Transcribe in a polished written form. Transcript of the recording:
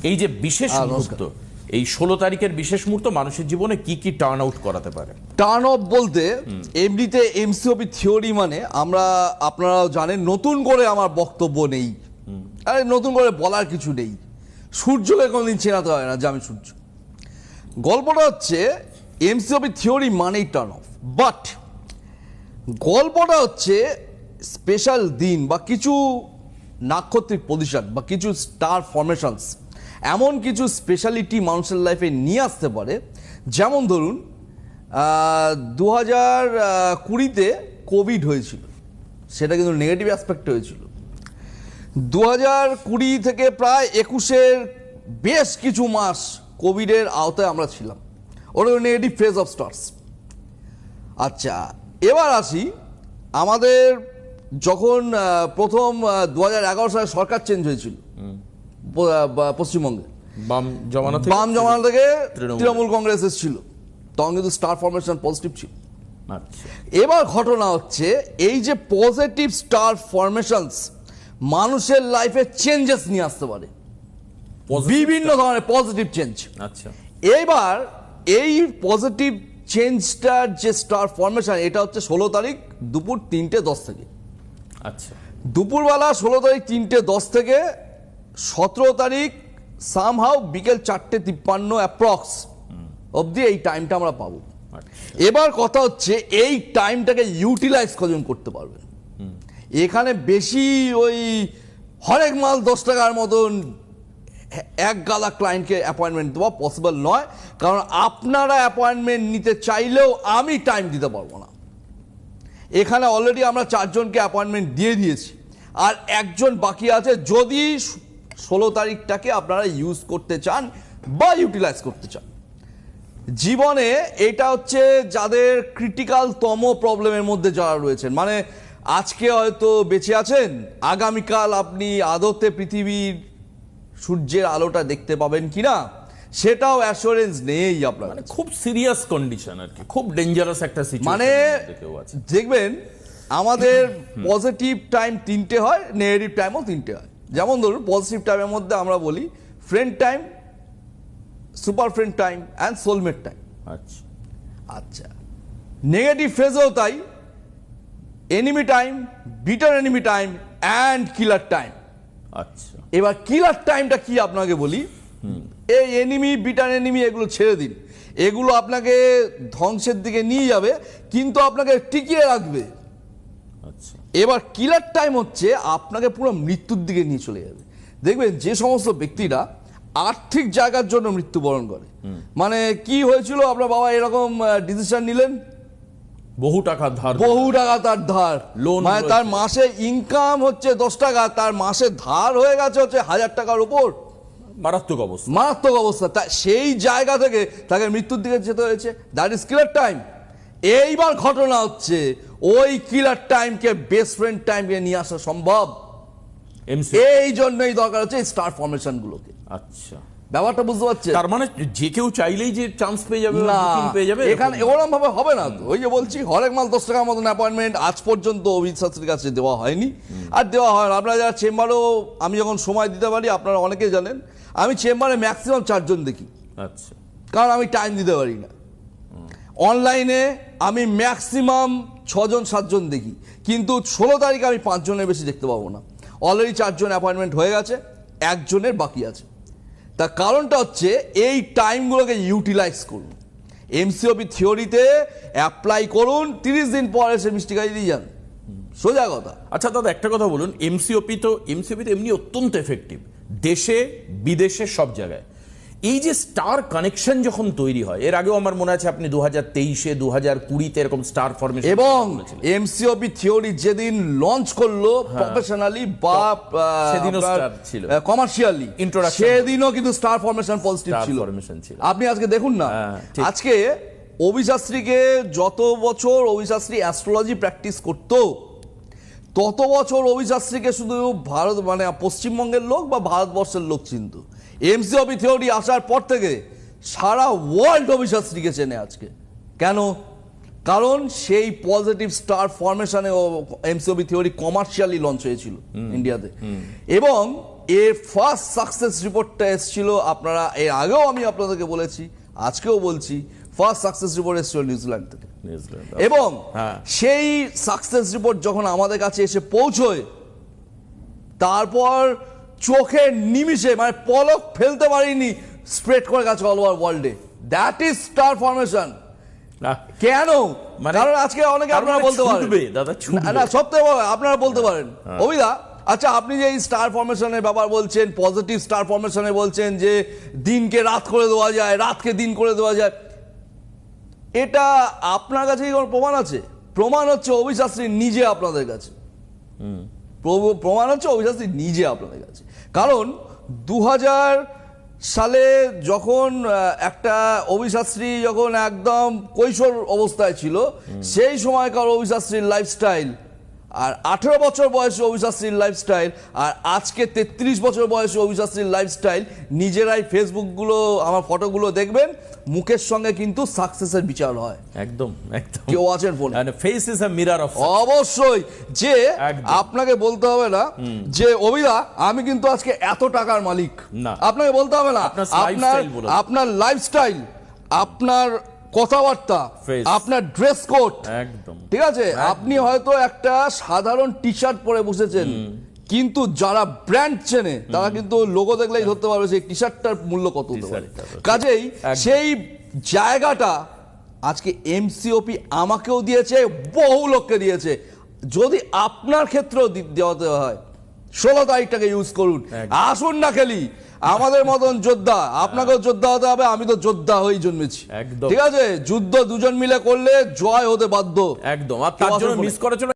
এই যে বিশেষ মুহূর্ত, এই 16 তারিখের বিশেষ মুহূর্ত মানুষের জীবনে কি কি টার্ন আউট করাতে পারে? টার্ন অফ বলতে এমনিতে এমসিওপি থিওরি মানে আপনারাও জানেন, নতুন করে আমার বক্তব্য নেই, আরে নতুন করে বলার কিছু নেই। সূর্যকে কোনোদিন চেনাতে হয় না যে আমি সূর্য। গল্পটা হচ্ছে এমসিওপি থিওরি মানেই টার্ন অফ, বাট গল্পটা হচ্ছে স্পেশাল দিন বা কিছু নাক্ষত্রিক পজিশন বা কিছু স্টার ফরমেশনস, এমন কিছু স্পেশালিটি মানুষের লাইফে নিয়ে আসতে পারে। যেমন ধরুন 2020-তে কোভিড হয়েছিল, সেটা কিন্তু নেগেটিভ অ্যাসপেক্টে হয়েছিল। 2020 থেকে প্রায় 21-এর বেশ কিছু মাস কোভিডের আওতায় আমরা ছিলাম, ওটা নেগেটিভ ফেজ অফ স্টার্স। আচ্ছা, এবার আসি আমাদের যখন প্রথম 2011 সালে সরকার চেঞ্জ হয়েছিল পশ্চিমবঙ্গে, বাম জমানা থেকে তৃণমূল কংগ্রেস এসেছিল, তখন কিন্তু স্টার ফরমেশন পজিটিভ ছিল। আচ্ছা, এবার ঘটনা হচ্ছে এই যে পজিটিভ স্টার ফরমেশনস মানুষের লাইফে চেঞ্জেস নিয়ে আসতে পারে, বিভিন্ন ধরনের পজিটিভ চেঞ্জ। আচ্ছা, এবার এই পজিটিভ চেঞ্জটার যে স্টার ফরমেশন, এটা হচ্ছে 16 তারিখ দুপুর 3:10 থেকে। আচ্ছা, দুপুরবেলা 16 তারিখ 3:10 থেকে 17 তারিখ সামহাউ বিকেল 4:53 অ্যাপ্রক্স অবধি এই টাইমটা আমরা পাবো। এবার কথা হচ্ছে এই টাইমটাকে ইউটিলাইজ কজন করতে পারবেন। এখানে বেশি ওই হরেক মাল 10 টাকার মতন এক গালা ক্লায়েন্টকে অ্যাপয়েন্টমেন্ট দেওয়া পসিবল নয়, কারণ আপনারা অ্যাপয়েন্টমেন্ট নিতে চাইলেও আমি টাইম দিতে পারবো না। এখানে অলরেডি আমরা 4 জনকে অ্যাপয়েন্টমেন্ট দিয়ে দিয়েছি, আর একজন বাকি আছে। যদি 16 তারিখটাকে আপনারা ইউজ করতে চান বা ইউটিলাইজ করতে চান জীবনে, এটা হচ্ছে যাদের ক্রিটিক্যাল তম প্রবলেমের মধ্যে যারা রয়েছেন, মানে আজকে হয়তো বেঁচে আছেন, আগামীকাল আপনি আদতে পৃথিবীর সূর্যের আলোটা দেখতে পাবেন কিনা সেটাও অ্যাসুরেন্স নেই আপনার। মানে খুব সিরিয়াস কন্ডিশন আর কি, খুব ডেঞ্জারাস একটা সিচুয়েশন। মানে দেখবেন আমাদের পজিটিভ টাইম 3টে হয়, নেগেটিভ টাইমও 3টে হয়। যেমন ধরুন পজিটিভ টাইমের মধ্যে আমরা বলি friend time, super friend time and soulmate time. আচ্ছা, আচ্ছা, নেগেটিভ ফেজও তাই, enemy time, bitter enemy time and killer time. আচ্ছা, এবার কিলার টাইমটা কি আপনাকে বলি, এই এনিমি বিটার এনিমি এগুলো ছেড়ে দিন, এগুলো আপনাকে ধ্বংসের দিকে নিয়ে যাবে কিন্তু আপনাকে টিকিয়ে রাখবে। আচ্ছা, এবার কিলার টাইম হচ্ছে আপনাকে পুরো মৃত্যুর দিকে নিয়ে চলে যাবে। দেখবেন যে সমস্ত ব্যক্তিরা আর্থিক জায়গার জন্য মৃত্যুবরণ করে, মানে কি হয়েছিল আপনার বাবা এরকম ডিসিশন নিলেন, বহু টাকা তার ধার, লোন, মানে তার মাসে ইনকাম হচ্ছে 10 টাকা, তার মাসে ধার হয়ে গেছে হচ্ছে 1000 টাকার উপর। মারাত্মক অবস্থা। তা সেই জায়গা থেকে তাকে মৃত্যুর দিকে যেতে হয়েছে, দ্যাট ইজ কিলার টাইম। এইবার ঘটনা হচ্ছে ওই কিলার টাইমকে বেস্ট ফ্রেন্ড টাইমকে নিয়ে আসা সম্ভব, এই জন্যই দরকার হচ্ছে স্টার ফরমেশন গুলোকে। আচ্ছা, ব্যাপারটা বুঝতে পারছেন? তার মানে যে কেউ চাইলেই যে চান্স পেয়ে যাবে না, পেয়ে যাবে এখানে এরকম ভাবে হবে না তো। ওই যে বলছি হরেক মাল 10 টাকার মতন অ্যাপয়েন্টমেন্ট আজ পর্যন্ত অভিজিৎ শাস্ত্রীর কাছে দেওয়া হয়নি, আর দেওয়া হয় না। আপনারা যারা চেম্বারও আমি যখন সময় দিতে পারি, আপনারা অনেকেই জানেন আমি চেম্বারে ম্যাক্সিমাম 4 জন দেখি। আচ্ছা, কারণ আমি টাইম দিতে পারি না। অনলাইনে আমি ম্যাক্সিমাম 6 জন 7 জন দেখি, কিন্তু 16 তারিখে আমি 5 জনের বেশি দেখতে পাবো না। অলরেডি 4 জন অ্যাপয়েন্টমেন্ট হয়ে গেছে, 1 জনের বাকি আছে। তার কারণটা হচ্ছে এই টাইমগুলোকে ইউটিলাইজ করুন, এমসিওপি থিওরিতে অ্যাপ্লাই করুন, 30 দিন পরে সে মিষ্টি খাই দিয়ে যান, সোজা কথা। আচ্ছা দাদা, একটা কথা বলুন, এমসিওপি তো এমনি অত্যন্ত এফেক্টিভ দেশে বিদেশে সব জায়গায়। এই যে স্টার কানেকশন যখন তৈরি হয়, এর আগেও আমার মনে আছে আপনি 2023-এ 2020-তে এরকম স্টার ফরমেশন, এবং এমসিওপি থিওরি যেদিন লঞ্চ করলো প্রফেশনালি বা সেদিনও স্টার ছিল, কমার্শিয়ালি ইন্ট্রোডাকশন, সেদিনও কিন্তু স্টার ফরমেশন পজিটিভ ছিল। আপনি আজকে দেখুন না, আজকে অভিশাস্ত্রীকে যত বছর অভিশাস্ত্রী অ্যাস্ট্রোলজি প্র্যাকটিস করতো, তত বছর অভিশাস্ত্রীকে শুধু ভারত মানে পশ্চিমবঙ্গের লোক বা ভারতবর্ষের লোক চিনত। এমসিওপি থিওরি আসার পর থেকে সারা ওয়ার্ল্ড অভিশাস্ত্রীকে চেনে আজকে। কেন? কারণ সেই পজিটিভ স্টার ফরমেশনে এমসিওপি থিওরি কমার্শিয়ালি লঞ্চ হয়েছিল ইন্ডিয়াতে। এবং এর ফার্স্ট সাকসেস রিপোর্টটা এসেছিল, আপনারা এর আগেও আমি আপনাদেরকে বলেছি, আজকেও বলছি, ফার্স্ট সাকসেস রিপোর্ট এসেছিল নিউজিল্যান্ড থেকে। নিউজিল্যান্ড। এবং হ্যাঁ। সেই সাকসেস রিপোর্ট যখন আমাদের কাছে এসে পৌঁছয়, তারপর চোখের নিমিষে মানে পলক ফেলতে পারিনি, স্প্রেড করে গেছে অল ওভার ওয়ার্ল্ডে। That is star formation. কেন? কারণ আজকে অনেকে আপনারা বলতে পারেন দাদা না, সত্যি আপনারা বলতে পারেন অভিদা, আচ্ছা আপনি যে এই স্টার ফরমেশনের ব্যাপার বলছেন, পজিটিভ স্টার ফরমেশনে বলছেন যে দিনকে রাত করে দেওয়া যায়, রাতকে দিন করে দেওয়া যায়, এটা আপনার কাছে কি কোনো প্রমাণ আছে? প্রমাণ হচ্ছে অভিশাস্ত্রী নিজে আপনাদের কাছে, প্রমাণ হচ্ছে অভিশাস্ত্রী নিজে আপনাদের কাছে। কারণ 2000 সালে যখন একটা অভিশাস্ত্রী যখন একদম কৈশোর অবস্থায় ছিল, সেই সময়কার অভিশাস্ত্রীর লাইফস্টাইল আর 18 বছর বয়সী অভিশাস্ত্রীর লাইফস্টাইল আর আজকে 33 বছর বয়সী অভিশাস্ত্রীর লাইফস্টাইল, নিজেরাই ফেসবুকগুলো আমার ফটোগুলো দেখবেন, মুখের সঙ্গে কিন্তু সাকসেসের বিচার হয়। একদম একদম। কেউ আছেন ফোনে, face is a mirror of. অবশ্যই যে একদম। আপনাকে বলতে হবে না যে অভিদা আমি কিন্তু আজকে এত টাকার মালিক, না। আপনাকে বলতে হবে না। আপনার লাইফস্টাইল, আপনার কথাবার্তা, Face. আপনার ড্রেস কোড, একদম ঠিক আছে, আপনি হয়তো একটা সাধারণ টি শার্ট পরে বসেছেন, কিন্তু যারা ব্র্যান্ড চেনে তারা কিন্তু লোগো দেখলেই ধরতে পারবে সেই টি শার্টটার মূল্য কত হতে পারে। T-shirt-টা। কাজেই একদম। সেই জায়গাটা আজকে এমসিওপি আমাকেও দিয়েছে, বহু লোককে দিয়েছে। যদি আপনার ক্ষেত্রেও দেওয়াতে হয়, 16 তারিখটাকে ইউজ করুন, আসুন না খেলি আমাদের মতন যোদ্ধা। আপনাকেও যোদ্ধা হতে হবে, আমি তো যোদ্ধা হয়েই জন্মেছি, একদম। ঠিক আছে। যুদ্ধ দুজন মিলে করলে জয় হতে বাধ্য। একদম। আর তার জন্য মিস করার জন্য